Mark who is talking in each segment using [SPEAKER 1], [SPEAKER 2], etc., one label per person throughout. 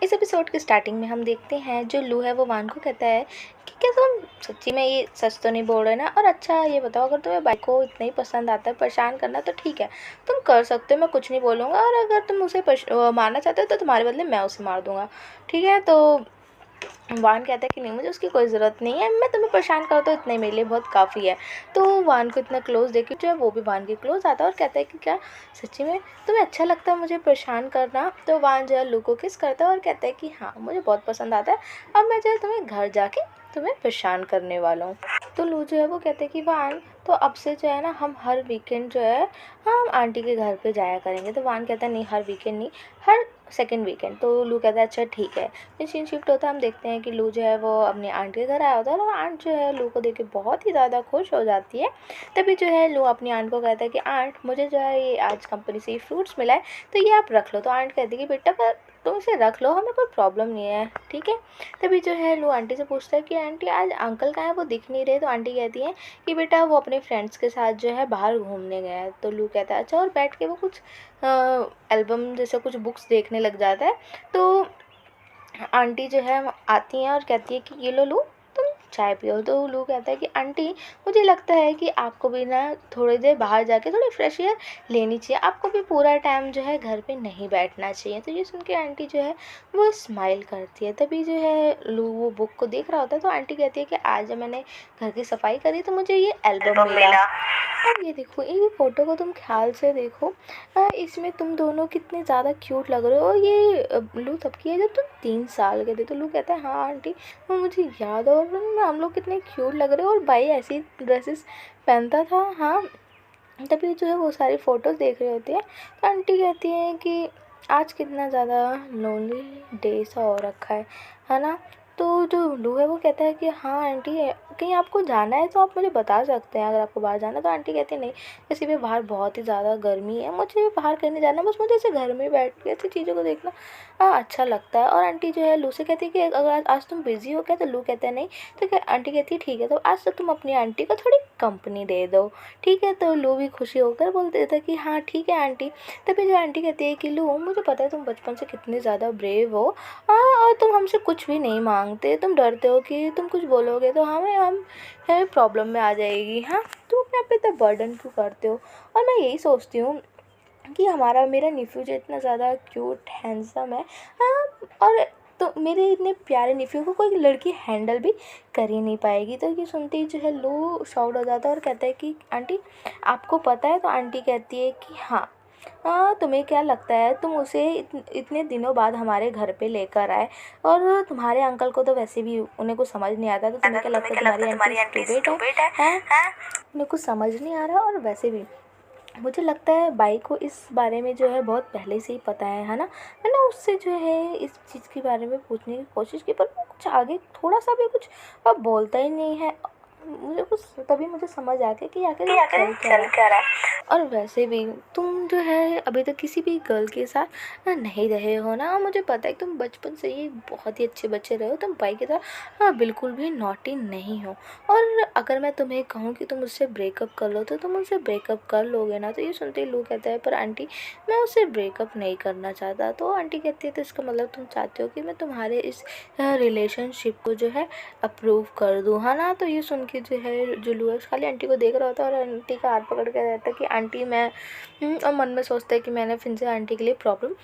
[SPEAKER 1] इस एपिसोड के स्टार्टिंग में हम देखते हैं जो लू है वो वान को कहता है कि क्या तुम सच्ची में ये सच तो नहीं बोल रहे ना। और अच्छा ये बताओ, अगर तुम्हें बाइक को इतना ही पसंद आता है परेशान करना तो ठीक है, तुम कर सकते हो, मैं कुछ नहीं बोलूँगा। और अगर तुम उसे मारना चाहते हो तो तुम्हारे बदले मैं उसे मार दूँगा, ठीक है। तो वान कहता है कि नहीं, मुझे उसकी कोई ज़रूरत नहीं है, मैं तुम्हें परेशान करता हूँ इतना ही मेरे लिए बहुत काफ़ी है। तो वान को इतना क्लोज़ देख के जो है वो भी वान के क्लोज़ आता है और कहता है कि क्या सच्ची में तुम्हें अच्छा लगता है मुझे परेशान करना। तो वान जो है लू को किस करता है और कहता है कि हाँ मुझे बहुत पसंद आता है, अब मैं जो है तुम्हें घर जाके तुम्हें परेशान करने वाला हूँ। तो लू जो है वो कहते हैं कि वान तो अब से जो है ना हम हर वीकेंड जो है हम आंटी के घर पे जाया करेंगे। तो वान कहता है नहीं, हर वीकेंड नहीं, हर सेकंड वीकेंड। तो लू कहता है अच्छा ठीक है। फिर सीन शिफ्ट होता है, हम देखते हैं कि लू जो है वो अपनी आंटी के घर आया होता है और आंट जो है लू को देख के बहुत ही ज़्यादा खुश हो जाती है। तभी जो है लू अपनी आंट को कहता है कि आंट मुझे जो है ये आज कंपनी से ये फ्रूट्स मिला है तो ये आप रख लो। तो आंट कहती है कि बेटा पर तुम इसे रख लो, हमें कोई प्रॉब्लम नहीं है, ठीक है। तभी जो है लू आंटी से पूछता है कि आंटी आज अंकल कहाँ है, वो दिख नहीं रहे। तो आंटी कहती है कि बेटा वो अपने फ्रेंड्स के साथ जो है बाहर घूमने गया है। तो लू कहता है अच्छा, और बैठ के वो कुछ एल्बम जैसे कुछ बुक्स देखने लग जाता है। तो आंटी जो है आती हैं और कहती है कि ये लो लू तुम चाय पियो। तो लू कहता है कि आंटी मुझे लगता है कि आपको भी ना थोड़ी देर बाहर जाके थोड़ी फ्रेश एयर लेनी चाहिए, आपको भी पूरा टाइम जो है घर पे नहीं बैठना चाहिए। तो ये सुन के आंटी जो है वो स्माइल करती है। तभी जो है लू वो बुक को देख रहा होता है। तो आंटी कहती है कि आज जब मैंने घर की सफाई करी तो मुझे ये एल्बम मिला। अब ये देखो, ये फ़ोटो को तुम ख्याल से देखो, इसमें तुम दोनों कितने ज़्यादा क्यूट लग रहे हो। ये लू तब की है जब तुम 3 साल के थे। तो लू कहता है हाँ आंटी वो मुझे याद है, और हम लोग कितने क्यूट लग रहे हो, और भाई ऐसी ड्रेसेस पहनता था। हाँ, तभी जो है वो सारी फ़ोटोज़ देख रहे होते हैं। तो आंटी कहती हैं कि आज कितना ज़्यादा लोनली डे सा हो रखा है ना। तो जो लू है वो कहता है कि हाँ आंटी कहीं आपको जाना है तो आप मुझे बता सकते हैं, अगर आपको बाहर जाना है। तो आंटी कहती है नहीं, जैसे भी बाहर बहुत ही ज़्यादा गर्मी है, मुझे बाहर कहीं नहीं जाना, बस मुझे ऐसे घर में बैठ के ऐसी चीज़ों को देखना हाँ अच्छा लगता है। और आंटी जो है लू से कहती है कि अगर आज तुम बिज़ी हो क्या। तो लू कहता है नहीं। तो क्या आंटी कहती है ठीक है, तो आज तो तुम अपनी आंटी को थोड़ी कंपनी दे दो, ठीक है। तो लू भी खुशी होकर बोल देता है कि हाँ ठीक है आंटी। तभी जो आंटी कहती है कि लू मुझे पता है तुम बचपन से कितने ज़्यादा ब्रेव हो, और तुम हमसे कुछ भी नहीं मांगते, तुम डरते हो कि तुम कुछ बोलोगे तो हमें प्रॉब्लम में आ जाएगी। हाँ, तुम अपने आप पे इतना बर्डन क्यों करते हो। और मैं यही सोचती हूँ कि मेरा नेफ्यू जो इतना ज़्यादा क्यूट हैंडसम है, और तो मेरे इतने प्यारे नेफ्यू को कोई लड़की हैंडल भी कर ही नहीं पाएगी। तो ये सुनते ही जो है लू शॉक्ड हो जाता है और कहता है कि आंटी आपको पता है। तो आंटी कहती है कि हाँ तुम्हें क्या लगता है तुम उसे इतने दिनों बाद हमारे घर पे लेकर आए, और तुम्हारे अंकल को तो वैसे भी उन्हें कुछ समझ नहीं आता। तो तुम्हें क्या लगता है तुम्हारी आंटी स्टूपिड है? उन्हें कुछ समझ नहीं आ रहा। और वैसे भी मुझे लगता है बाई को इस बारे में जो है बहुत पहले से ही पता है ना। मैंने उससे जो है इस चीज़ के बारे में पूछने की कोशिश की, पर वो कुछ आगे थोड़ा सा भी कुछ बोलता ही नहीं है। मुझे कुछ तभी मुझे समझ आ गया कि आखिर ये चल क्या रहा है। और वैसे भी तुम जो है अभी तक किसी भी गर्ल के साथ नहीं रहे हो ना। मुझे पता है कि तुम बचपन से ही बहुत ही अच्छे बच्चे रहे हो, तुम बाई की तरह बिल्कुल भी नॉटी नहीं हो। और अगर मैं तुम्हें कहूँ कि तुम मुझसे ब्रेकअप कर लो तो तुम मुझसे ब्रेकअप कर लोगे ना। तो ये सुनते ही लोग कहता है पर आंटी मैं उससे ब्रेकअप नहीं करना चाहता। तो आंटी कहती है तो इसका मतलब तुम चाहते हो कि मैं तुम्हारे इस रिलेशनशिप को जो है अप्रूव कर दूँ, है ना। तो ये सुन के जो है जुलू है खाली आंटी को देख रहा होता है और आंटी का हाथ पकड़ के रहता है कि आंटी मैं और मन में सोचता है कि मैंने फिर से आंटी के लिए प्रॉब्लम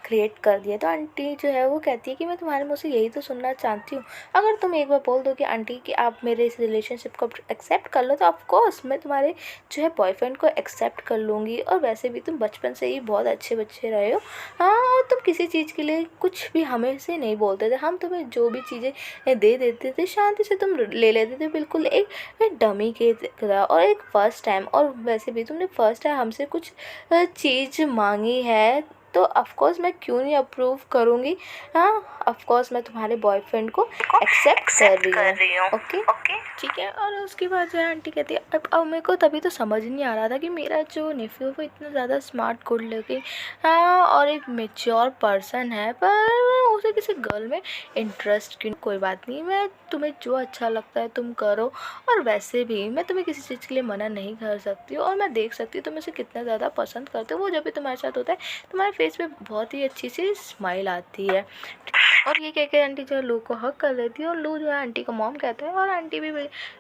[SPEAKER 1] क्रिएट कर दिया। तो आंटी जो है वो कहती है कि मैं तुम्हारे मुँह से यही तो सुनना चाहती हूँ, अगर तुम एक बार बोल दो कि आंटी कि आप मेरे इस रिलेशनशिप को एक्सेप्ट कर लो तो ऑफ कोर्स मैं तुम्हारे जो है बॉयफ्रेंड को एक्सेप्ट कर लूँगी। और वैसे भी तुम बचपन से ही बहुत अच्छे बच्चे रहे हो। हाँ, और तुम किसी चीज़ के लिए कुछ भी हमें से नहीं बोलते थे, हम तुम्हें जो भी चीज़ें दे देते थे शांति से तुम ले लेते थे, बिल्कुल एक डमी के तरह। और एक फ़र्स्ट टाइम, और वैसे भी तुमने फ़र्स्ट टाइम हमसे कुछ चीज़ मांगी है तो ऑफकोर्स मैं क्यों नहीं अप्रूव करूँगी। हाँ, ऑफकोर्स मैं तुम्हारे बॉयफ्रेंड को एक्सेप्ट कर रही हूँ। ओके, ठीक है। और उसके बाद जो है आंटी कहती है अब मेरे को तभी तो समझ नहीं आ रहा था कि मेरा जो नेफ्यू है वो इतना ज़्यादा स्मार्ट गुड लुकिंग और एक मेच्योर पर्सन है, पर उसे किसी गर्ल में इंटरेस्ट क्यों। कोई बात नहीं, मैं तुम्हें जो अच्छा लगता है तुम करो, और वैसे भी मैं तुम्हें किसी चीज़ के लिए मना नहीं कर सकती हूँ। और मैं देख सकती हूँ तुम इसे कितना ज़्यादा पसंद करते हो। वो जब भी तुम्हारे साथ होता है तुम्हारे फेस पे बहुत ही अच्छी सी स्माइल आती है। और ये कह के आंटी जो है लू को हग कर लेती है और लू जो है आंटी को मॉम कहता है और आंटी भी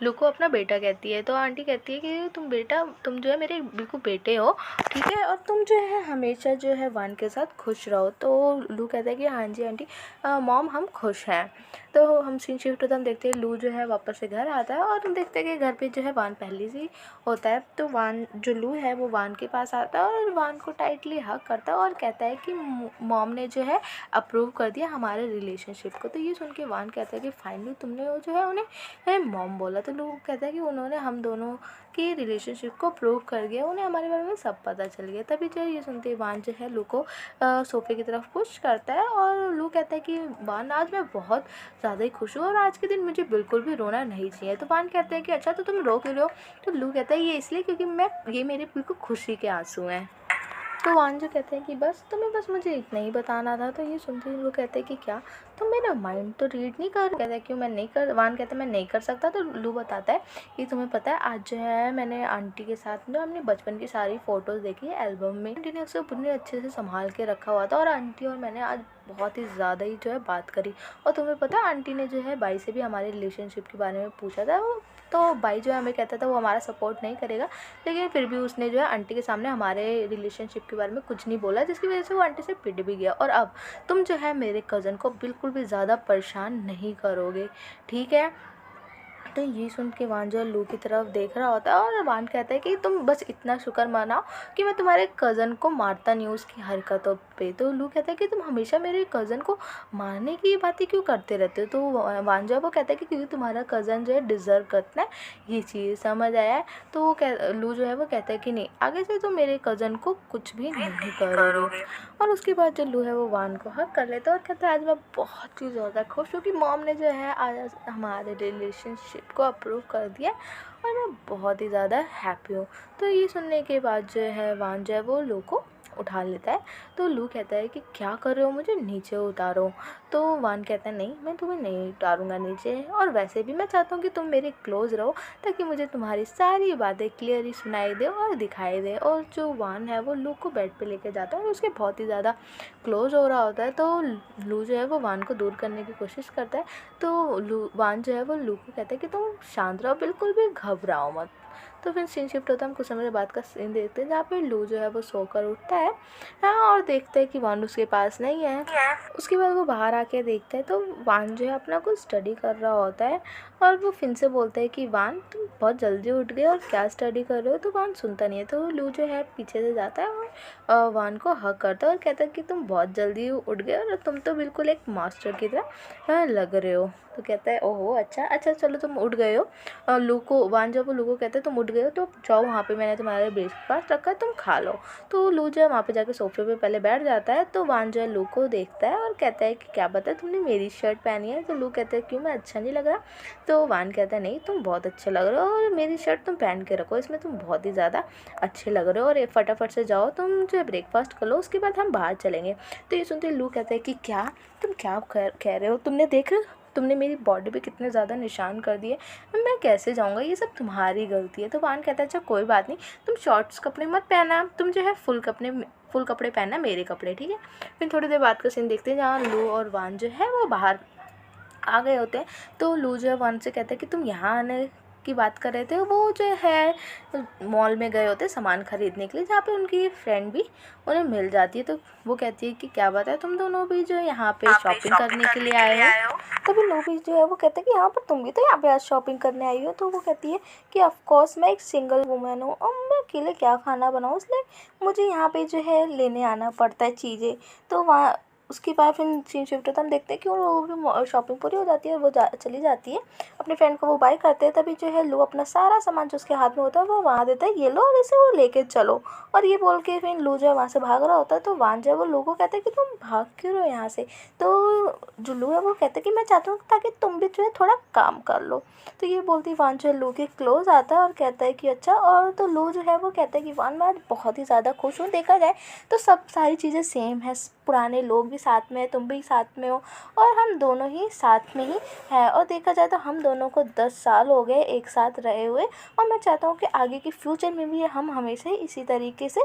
[SPEAKER 1] लू को अपना बेटा कहती है। तो आंटी कहती है कि तुम जो है मेरे बिल्कुल बेटे हो, ठीक है, और तुम जो है हमेशा जो है वान के साथ खुश रहो। तो लू कहता है कि हाँ जी आंटी, मॉम हम खुश हैं। तो हम सीन शिफ्ट होता हम देखते हैं लू जो है वापस से घर आता है और हम देखते हैं कि घर पे जो है वान पहले से ही होता है। तो वान जो लू है वो वान के पास आता है और वान को टाइटली हग करता है और कहता है कि मॉम ने जो है अप्रूव कर दिया हमारे रिलेशनशिप को। तो ये सुन के वान कहता है कि फाइनली तुमने वो जो है उन्हें मॉम बोला। तो लू कहता है कि उन्होंने हम दोनों की रिलेशनशिप को प्रूव कर दिया, उन्हें हमारे बारे में सब पता चल गया। तभी जो ये सुनते ही वान जो है लू को सोफे की तरफ पुश करता है और लू कहता है कि वान आज मैं बहुत ज़्यादा ही खुश हूँ और आज के दिन मुझे बिल्कुल भी रोना नहीं चाहिए। तो वान कहते हैं कि अच्छा तो तुम रो क्यों रहे हो? तो लू कहता है ये इसलिए क्योंकि ये मेरे बिल्कुल खुशी के आंसू हैं। तो वान जो कहते हैं कि बस तुम्हें बस मुझे इतना ही बताना था। तो ये सुनते ही वो कहते हैं कि क्या तुम मेरा माइंड तो रीड नहीं कर? कहता है क्यों मैं नहीं कर, वान कहते हैं मैं नहीं कर सकता। तो लू बताता है कि तुम्हें पता है आज जो है मैंने आंटी के साथ जो हमने बचपन की सारी फ़ोटोज़ देखी है एल्बम में, आंटी ने उसे पूरी अच्छे से संभाल के रखा हुआ था और आंटी और मैंने आज बहुत ही ज़्यादा ही जो है बात करी। और तुम्हें पता है आंटी ने जो है बाई से भी हमारे रिलेशनशिप के बारे में पूछा था। तो बाई जो है हमें कहता था वो हमारा सपोर्ट नहीं करेगा, लेकिन फिर भी उसने जो है आंटी के सामने हमारे रिलेशनशिप के बारे में कुछ नहीं बोला, जिसकी वजह से वो आंटी से पिट भी गया। और अब तुम जो है मेरे कज़न को बिल्कुल भी ज़्यादा परेशान नहीं करोगे, ठीक है? तो ये सुन के वान जो है लू की तरफ देख रहा होता है और वान कहता है कि तुम बस इतना शुक्र मनाओ कि मैं तुम्हारे कज़न को मारता नहीं हूँ उसकी हरकतों पे। तो लू कहता है कि तुम हमेशा मेरे कज़न को मारने की बातें क्यों करते रहते हो? तो वान जो है वो कहता है कि क्योंकि तुम्हारा कज़न जो है डिज़र्व करता है ये चीज़, समझ आया है? तो लू जो है वो कहता है कि नहीं, आगे से तुम मेरे कज़न को कुछ भी नहीं करोगे। और उसके बाद जो लू है वो वान को हक कर लेता है और कहता है आज मैं बहुत ही ज़्यादा खुश हूँ कि मॉम ने जो है आज हमारे रिलेशनशिप को अप्रूव कर दिया और मैं बहुत ही ज़्यादा हैप्पी हूँ। तो ये सुनने के बाद जो है वान जो है वो लू को उठा लेता है। तो लू कहता है कि क्या कर रहे हो, मुझे नीचे उतारो। तो वान कहता है नहीं, मैं तुम्हें नहीं उतारूंगा नीचे, और वैसे भी मैं चाहता हूँ कि तुम मेरे क्लोज़ रहो ताकि मुझे तुम्हारी सारी बातें क्लियरली सुनाई दे और दिखाई दे। और जो वान है वो लू को बेड पे लेके जाता है और उसके बहुत ही ज़्यादा क्लोज़ हो रहा होता है। तो लू जो है वो वान को दूर करने की कोशिश करता है। तो वान जो है वो लू को कहता है कि तुम शांत रहो, बिल्कुल भी घबराओ मत। तो फिर सीन शिफ्ट होता है, हम कुछ समय बाद का सीन देखते हैं जहाँ पे लू जो है वो सोकर उठता है, हाँ, और देखते हैं कि वान उसके पास नहीं है। उसके बाद वो बाहर आके देखता है तो वान जो है अपना कुछ स्टडी कर रहा होता है और वो फिन से बोलता है कि वान तुम बहुत जल्दी उठ गए और क्या स्टडी कर रहे हो? तो वान सुनता नहीं है। तो लू जो है पीछे से जाता है और वान को हक करता है और कहता है कि तुम बहुत जल्दी उठ गए और तुम तो बिल्कुल एक मास्टर की तरह लग रहे हो। तो कहता है ओहो अच्छा चलो तुम उठ गए हो। और लू को वान जब वो लू को कहते हैं तुम उठ गए हो तो जाओ वहाँ पे मैंने तुम्हारे ब्रेकफास्ट रखा है, तुम खा लो। तो लू जो है वहाँ पे जाके सोफे पे पहले बैठ जाता है। तो वान जो है लू को देखता है और कहता है कि क्या पता तुमने मेरी शर्ट पहनी है? तो लू कहता है क्यों, मैं अच्छा नहीं लग रहा? तो वान कहता है नहीं, तुम बहुत अच्छे लग रहे हो और मेरी शर्ट तुम पहन के रखो, इसमें तुम बहुत ही ज़्यादा अच्छे लग रहे हो, और फटाफट से जाओ तुम जो है ब्रेकफास्ट कर लो, उसके बाद हम बाहर चलेंगे। तो ये सुनते लू कहता है कि क्या तुम क्या कह रहे हो? तुमने देख रहे, तुमने मेरी बॉडी पे कितने ज़्यादा निशान कर दिए, मैं कैसे जाऊँगा, ये सब तुम्हारी गलती है। तो वान कहता है अच्छा कोई बात नहीं, तुम शॉर्ट्स कपड़े मत पहना, तुम जो है फुल कपड़े पहनना, मेरे कपड़े, ठीक है। फिर थोड़ी देर बाद का सीन देखते हैं जहाँ लू और वान जो है वो बाहर आ गए होते हैं। तो लू जो है वान से कहता है कि तुम यहाँ आने की बात कर रहे थे, वो जो है मॉल में गए होते सामान खरीदने के लिए, जहाँ पे उनकी फ्रेंड भी उन्हें मिल जाती है। तो वो कहती है कि क्या बात है, तुम दोनों भी जो है यहाँ पे शॉपिंग करने के लिए आए हो? तभी लू भी जो है वो कहता है कि हाँ पर तुम भी तो यहाँ पे आज शॉपिंग करने आई हो। तो वो कहती है कि ऑफकोर्स मैं एक सिंगल वुमेन हूँ और मैं अकेले क्या खाना बनाऊँ, इसलिए मुझे यहाँ पे जो है लेने आना पड़ता है चीज़ें। तो वहाँ उसके बाद फिर सीन शिफ्ट होता है, हम देखते हैं कि वो भी शॉपिंग पूरी हो जाती है और वो चली जाती है अपने फ्रेंड को वो बाय करते हैं। तभी जो है लू अपना सारा सामान जो उसके हाथ में होता है वो वहाँ देता है, ये लो और इसे वो लेके चलो। और ये बोल के फिर लू जो है वहाँ से भाग रहा होता है। तो वान जो है वो लू को कहता है कि तुम भाग क्यों रहे हो यहाँ से? तो जो लू है वो कहता है कि मैं चाहता हूँ ताकि तुम भी जो है थोड़ा काम कर लो। तो ये बोलती वान जो है लू के क्लोज आता है और कहता है कि अच्छा। और तो लू जो है वो कहता है कि वान मैं आज बहुत ही ज़्यादा खुश हूँ, देखा जाए तो सब सारी चीज़ें सेम है, पुराने लोग भी साथ में है, तुम भी साथ में हो और हम दोनों ही साथ में ही हैं, और देखा जाए तो हम दोनों को 10 साल हो गए एक साथ रहे हुए, और मैं चाहता हूँ कि आगे की फ्यूचर में भी हम हमेशा ही इसी तरीके से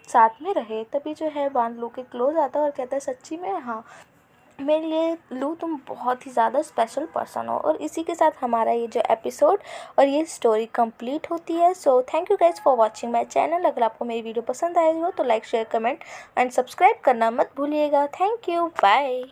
[SPEAKER 1] साथ में रहे, तभी जो है वान लू के क्लोज आता है और कहता है सच्ची में हाँ, मेरे लिए लू तुम बहुत ही ज़्यादा स्पेशल पर्सन हो। और इसी के साथ हमारा ये जो एपिसोड और ये स्टोरी कंप्लीट होती है। So thank you guys for watching my channel. अगर आपको मेरी वीडियो पसंद आई हो तो like share comment and subscribe करना मत भूलिएगा। Thank you, bye.